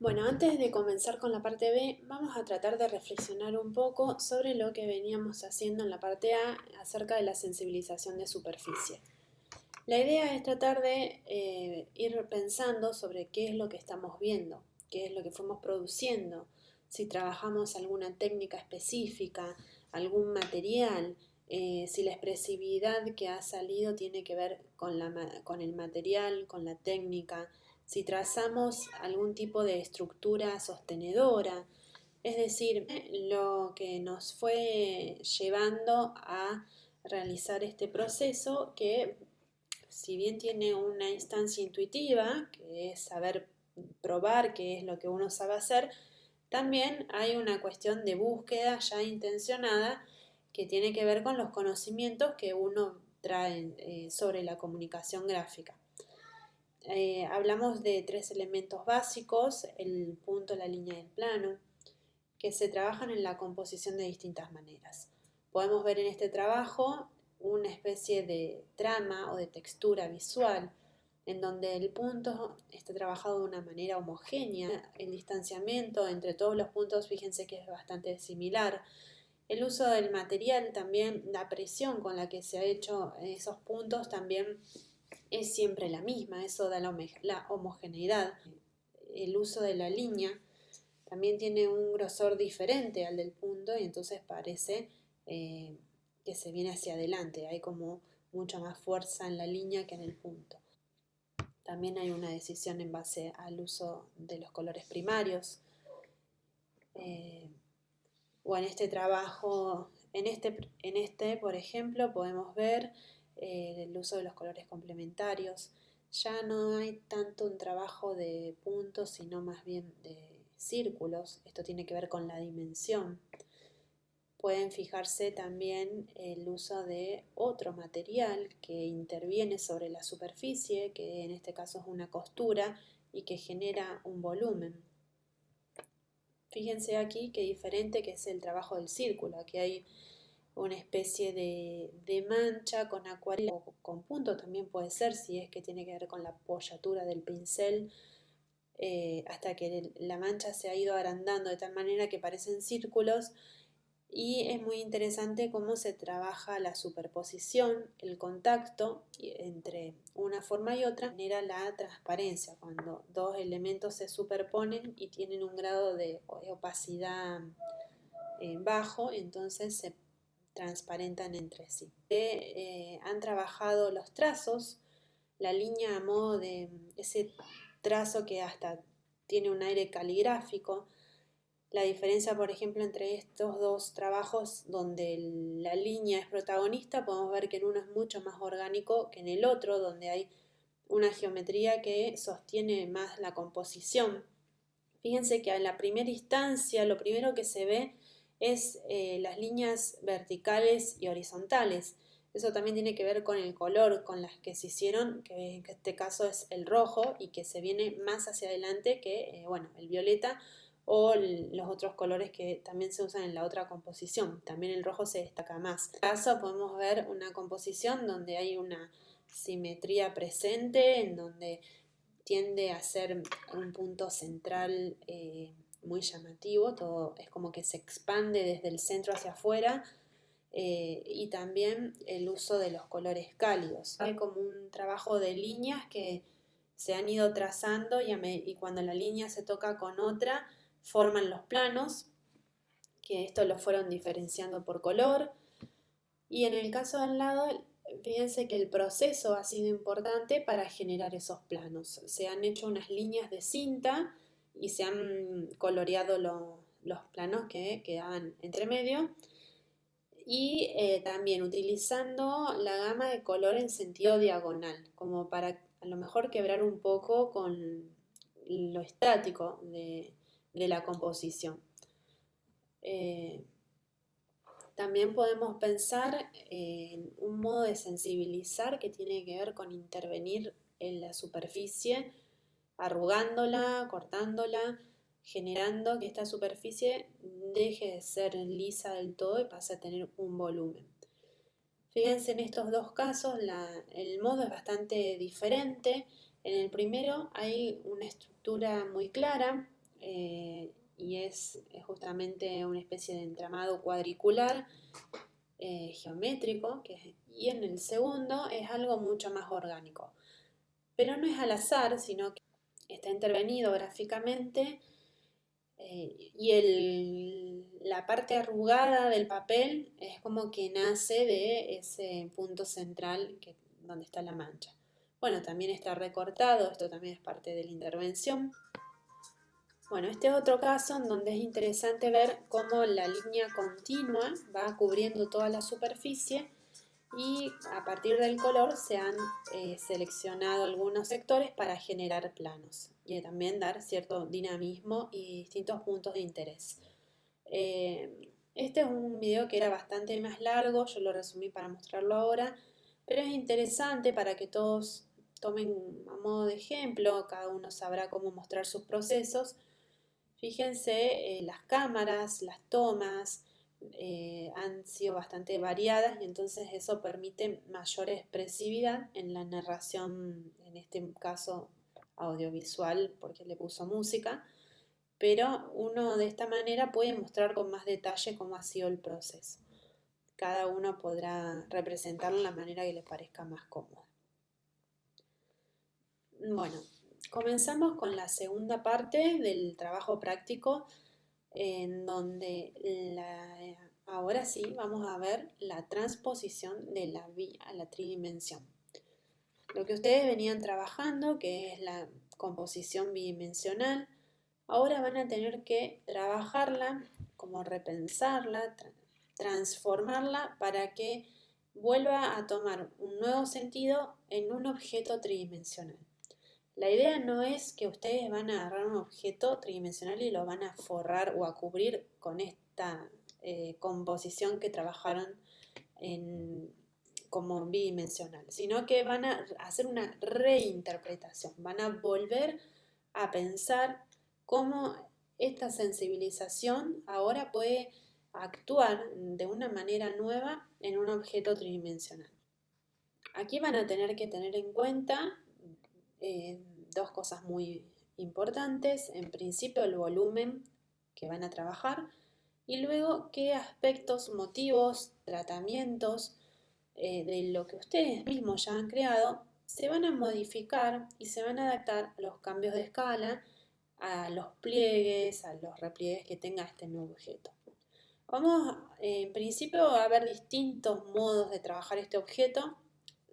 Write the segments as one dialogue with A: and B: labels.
A: Bueno, antes de comenzar con la parte B, vamos a tratar de reflexionar un poco sobre lo que veníamos haciendo en la parte A acerca de la sensibilización de superficie. La idea es tratar de ir pensando sobre qué es lo que estamos viendo, qué es lo que fuimos produciendo, si trabajamos alguna técnica específica, algún material, si la expresividad que ha salido tiene que ver con el material, con la técnica, si trazamos algún tipo de estructura sostenedora, es decir, lo que nos fue llevando a realizar este proceso que, si bien tiene una instancia intuitiva, que es saber probar qué es lo que uno sabe hacer, también hay una cuestión de búsqueda ya intencionada que tiene que ver con los conocimientos que uno trae sobre la comunicación gráfica. Hablamos de tres elementos básicos: el punto, la línea y el plano, que se trabajan en la composición de distintas maneras. Podemos ver en este trabajo una especie de trama o de textura visual, en donde el punto está trabajado de una manera homogénea, el distanciamiento entre todos los puntos, fíjense que es bastante similar. El uso del material también, la presión con la que se ha hecho esos puntos también es siempre la misma, eso da la homogeneidad. El uso de la línea también tiene un grosor diferente al del punto y entonces parece que se viene hacia adelante, hay como mucha más fuerza en la línea que en el punto. También hay una decisión en base al uso de los colores primarios. O en este trabajo, por ejemplo, podemos ver el uso de los colores complementarios. Ya no hay tanto un trabajo de puntos, sino más bien de círculos. Esto tiene que ver con la dimensión. Pueden fijarse también el uso de otro material que interviene sobre la superficie, que en este caso es una costura y que genera un volumen. Fíjense aquí qué diferente que es el trabajo del círculo. Aquí hay una especie de mancha con acuarela o con punto también puede ser, si es que tiene que ver con la apoyatura del pincel, hasta que la mancha se ha ido agrandando de tal manera que parecen círculos. Y es muy interesante cómo se trabaja la superposición, el contacto entre una forma y otra, genera la transparencia, cuando dos elementos se superponen y tienen un grado de opacidad bajo, entonces se transparentan entre sí. Han trabajado los trazos, la línea a modo de ese trazo que hasta tiene un aire caligráfico. La diferencia, por ejemplo, entre estos dos trabajos donde la línea es protagonista, podemos ver que en uno es mucho más orgánico que en el otro, donde hay una geometría que sostiene más la composición. Fíjense que en la primera instancia lo primero que se ve es las líneas verticales y horizontales. Eso también tiene que ver con el color con las que se hicieron, que en este caso es el rojo y que se viene más hacia adelante que el violeta o los otros colores que también se usan en la otra composición. También el rojo se destaca más. En este caso podemos ver una composición donde hay una simetría presente, en donde tiende a ser un punto central muy llamativo, todo es como que se expande desde el centro hacia afuera, y también el uso de los colores cálidos. Hay como un trabajo de líneas que se han ido trazando y cuando la línea se toca con otra, forman los planos, que esto lo fueron diferenciando por color. Y en el caso de al lado, fíjense que el proceso ha sido importante para generar esos planos. Se han hecho unas líneas de cinta y se han coloreado los planos que quedaban entre medio. Y también utilizando la gama de color en sentido diagonal, como para a lo mejor quebrar un poco con lo estático de la composición. También podemos pensar en un modo de sensibilizar que tiene que ver con intervenir en la superficie, arrugándola, cortándola, generando que esta superficie deje de ser lisa del todo y pase a tener un volumen. Fíjense en estos dos casos, el modo es bastante diferente. En el primero hay una estructura muy clara, y es justamente una especie de entramado cuadricular geométrico, y en el segundo es algo mucho más orgánico. Pero no es al azar, sino que está intervenido gráficamente y la parte arrugada del papel es como que nace de ese punto central donde está la mancha. Bueno, también está recortado, esto también es parte de la intervención. Bueno, este es otro caso en donde es interesante ver cómo la línea continua va cubriendo toda la superficie y a partir del color se han seleccionado algunos sectores para generar planos y también dar cierto dinamismo y distintos puntos de interés. Este es un video que era bastante más largo, yo lo resumí para mostrarlo ahora, pero es interesante para que todos tomen a modo de ejemplo, cada uno sabrá cómo mostrar sus procesos. Fíjense, las cámaras, las tomas han sido bastante variadas y entonces eso permite mayor expresividad en la narración, en este caso audiovisual, porque le puso música, pero uno de esta manera puede mostrar con más detalle cómo ha sido el proceso. Cada uno podrá representarlo de la manera que le parezca más cómoda. Bueno, comenzamos con la segunda parte del trabajo práctico, en donde ahora sí vamos a ver la transposición de la a la tridimensión. Lo que ustedes venían trabajando, que es la composición bidimensional, ahora van a tener que trabajarla, como repensarla, transformarla para que vuelva a tomar un nuevo sentido en un objeto tridimensional. La idea no es que ustedes van a agarrar un objeto tridimensional y lo van a forrar o a cubrir con esta composición que trabajaron como bidimensional, sino que van a hacer una reinterpretación, van a volver a pensar cómo esta sensibilización ahora puede actuar de una manera nueva en un objeto tridimensional. Aquí van a tener que tener en cuenta dos cosas muy importantes. En principio, el volumen que van a trabajar y luego qué aspectos, motivos, tratamientos de lo que ustedes mismos ya han creado se van a modificar y se van a adaptar a los cambios de escala, a los pliegues, a los repliegues que tenga este nuevo objeto. Vamos, en principio, a ver distintos modos de trabajar este objeto.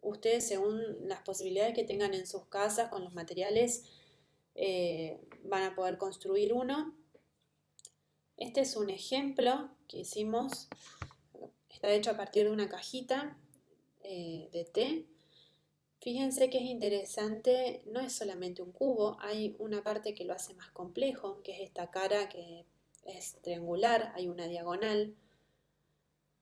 A: Ustedes, según las posibilidades que tengan en sus casas con los materiales, van a poder construir uno. Este es un ejemplo que hicimos, está hecho a partir de una cajita de té. Fíjense que es interesante, no es solamente un cubo, hay una parte que lo hace más complejo, que es esta cara que es triangular, hay una diagonal.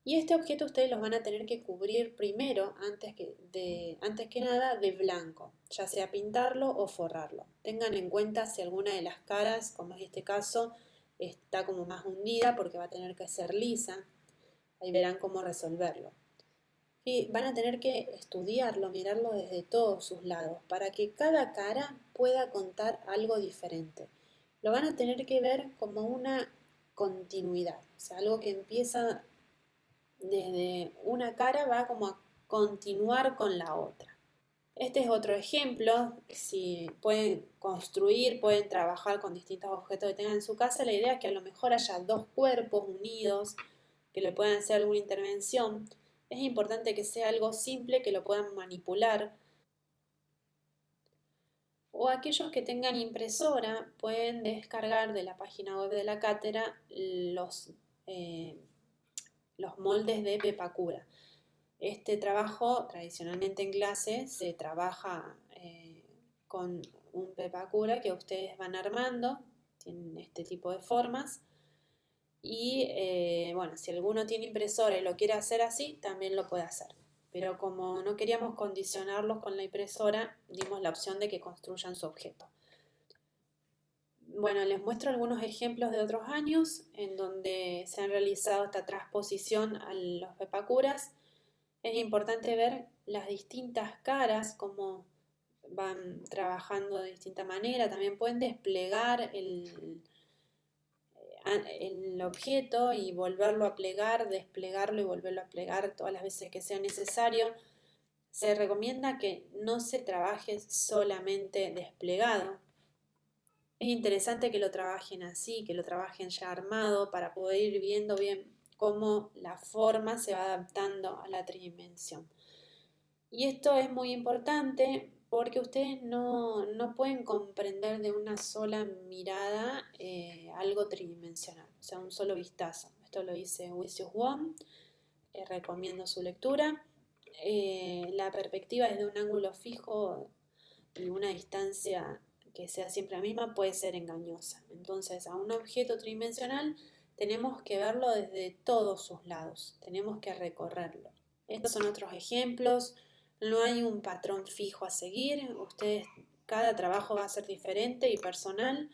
A: Y este objeto ustedes los van a tener que cubrir primero, antes que nada, de blanco, ya sea pintarlo o forrarlo. Tengan en cuenta si alguna de las caras, como es este caso, está como más hundida porque va a tener que ser lisa. Ahí verán cómo resolverlo. Y van a tener que estudiarlo, mirarlo desde todos sus lados, para que cada cara pueda contar algo diferente. Lo van a tener que ver como una continuidad, o sea, algo que empieza desde una cara va como a continuar con la otra. Este es otro ejemplo, si pueden construir, pueden trabajar con distintos objetos que tengan en su casa, la idea es que a lo mejor haya dos cuerpos unidos que le puedan hacer alguna intervención. Es importante que sea algo simple, que lo puedan manipular. O aquellos que tengan impresora pueden descargar de la página web de la cátedra los moldes de Pepakura. Este trabajo, tradicionalmente en clase, se trabaja con un Pepakura que ustedes van armando, tienen este tipo de formas. Y bueno, si alguno tiene impresora y lo quiere hacer así, también lo puede hacer. Pero como no queríamos condicionarlos con la impresora, dimos la opción de que construyan su objeto. Bueno, les muestro algunos ejemplos de otros años en donde se han realizado esta transposición a los Pepakuras. Es importante ver las distintas caras, cómo van trabajando de distinta manera. También pueden desplegar el objeto y volverlo a plegar, desplegarlo y volverlo a plegar todas las veces que sea necesario. Se recomienda que no se trabaje solamente desplegado. Es interesante que lo trabajen así, que lo trabajen ya armado para poder ir viendo bien cómo la forma se va adaptando a la tridimensión. Y esto es muy importante porque ustedes no pueden comprender de una sola mirada algo tridimensional, o sea, un solo vistazo. Esto lo dice Wysius Wong, recomiendo su lectura. La perspectiva desde un ángulo fijo y una distancia que sea siempre la misma puede ser engañosa. Entonces, a un objeto tridimensional tenemos que verlo desde todos sus lados, tenemos que recorrerlo. Estos son otros ejemplos. No hay un patrón fijo a seguir. Ustedes, cada trabajo va a ser diferente y personal.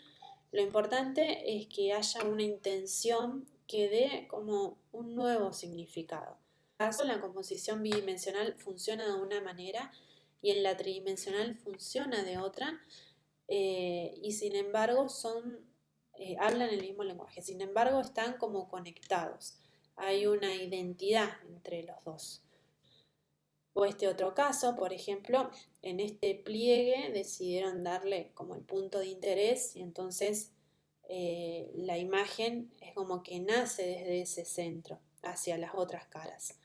A: Lo importante es que haya una intención que dé como un nuevo significado. En caso, la composición bidimensional funciona de una manera y en la tridimensional funciona de otra, y sin embargo hablan el mismo lenguaje, sin embargo están como conectados, hay una identidad entre los dos. O este otro caso, por ejemplo, en este pliegue decidieron darle como el punto de interés y entonces la imagen es como que nace desde ese centro hacia las otras caras.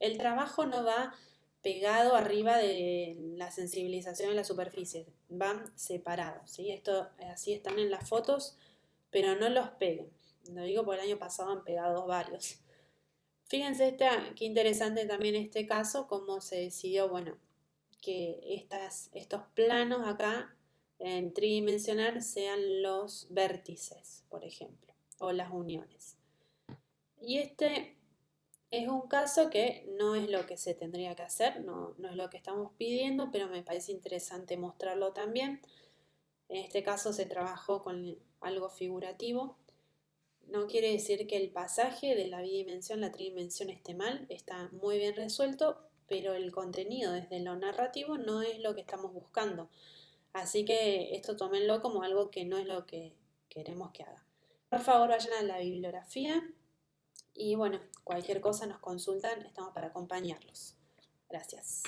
A: El trabajo no va pegado arriba de la sensibilización en la superficie, van separados, ¿sí? Esto así están en las fotos, pero no los peguen. Lo digo porque el año pasado han pegado varios. Fíjense qué interesante también este caso, cómo se decidió, bueno, que estos planos acá en tridimensional sean los vértices, por ejemplo, o las uniones. Y este es un caso que no es lo que se tendría que hacer, no es lo que estamos pidiendo, pero me parece interesante mostrarlo también. En este caso se trabajó con algo figurativo. No quiere decir que el pasaje de la bidimensión a la tridimensión esté mal, está muy bien resuelto, pero el contenido desde lo narrativo no es lo que estamos buscando. Así que esto tómenlo como algo que no es lo que queremos que haga. Por favor, vayan a la bibliografía y bueno, cualquier cosa nos consultan, estamos para acompañarlos. Gracias.